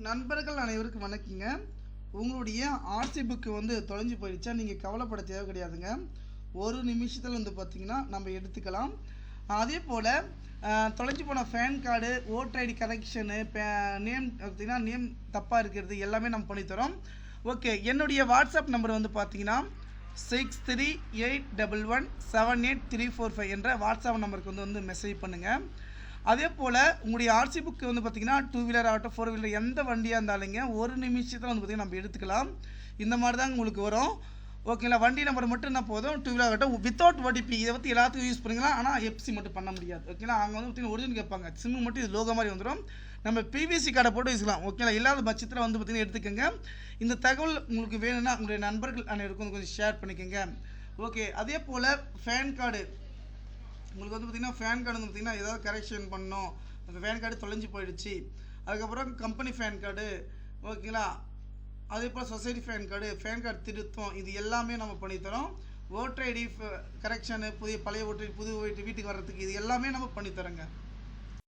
நண்பர்கள் அனைவருக்கும் வணக்கங்க. உங்களுடைய ஆர்சி புக்கு வந்து தொலைஞ்சு போயிடுச்சா, நீங்கள் கவலைப்பட தேவை கிடையாதுங்க. ஒரு நிமிஷத்தில் வந்து பார்த்தீங்கன்னா நம்ம எடுத்துக்கலாம். அதே போல் தொலைஞ்சு போன பேன் கார்டு, ஓட்டர் ஐடி கரெக்ஷனு, நேம் பார்த்தீங்கன்னா நேம் தப்பாக இருக்கிறது எல்லாமே நம்ம பண்ணித்தரோம். ஓகே, என்னுடைய வாட்ஸ்அப் நம்பர் வந்து பார்த்தீங்கன்னா 6381178345 என்ற வாட்ஸ்அப் நம்பருக்கு வந்து மெசேஜ் பண்ணுங்கள். அதே போல் உங்களுடைய ஆர்சி புக்கு வந்து பார்த்திங்கன்னா 2 வீலர் ஆகட்டும் 4 வீலர் எந்த வண்டியாக இருந்தாலுங்க ஒரு நிமிஷத்தில் வந்து பார்த்திங்கன்னா நம்ம எடுத்துக்கலாம். இந்த மாதிரி தான் உங்களுக்கு வரும். ஓகேங்களா, வண்டி நம்பர் மட்டும் என்ன போதும், 2 வீலர் ஆகட்டும் வித்தவுட் ஓடிபி. இதை பற்றி எல்லாத்துக்கும் யூஸ் பண்ணிக்கலாம், ஆனால் எஃப்சி மட்டும் பண்ண முடியாது. ஓகேங்களா, அங்கே வந்து பார்த்திங்கன்னா ஒரிஜினல் கேட்பாங்க, சிம்மு மட்டும் இது லோகோ மாதிரி வந்துடும். நம்ம பிவிசி கார்டை போட்டு யூஸ்லாம். ஓகேங்களா, இல்லாத பட்சத்தில் வந்து பார்த்திங்கன்னா எடுத்துக்கோங்க. இந்த தகவல் உங்களுக்கு வேணும்னா உங்களுடைய நண்பர்கள் அனைவருக்கும் வந்து கொஞ்சம் ஷேர் பண்ணிக்கோங்க. ஓகே, அதே போல் பேன் கார்டு உங்களுக்கு வந்து பார்த்திங்கன்னா பேன் கார்டு வந்து பார்த்திங்கன்னா ஏதாவது கரெக்ஷன் பண்ணணும், அந்த பேன் கார்டு தொலைஞ்சு போயிடுச்சு. அதுக்கப்புறம் கம்பெனி பேன் கார்டு, ஓகேங்களா, அதே போல் சொசைட்டி பேன் கார்டு திருத்தம், இது எல்லாமே நம்ம பண்ணித்தரோம். ஓட்டர் ஐடி கரெக்ஷனு, பழைய ஓட்டர் ஐடி புது வீட்டுக்கு வர்றதுக்கு இது எல்லாமே நம்ம பண்ணித்தரோங்க.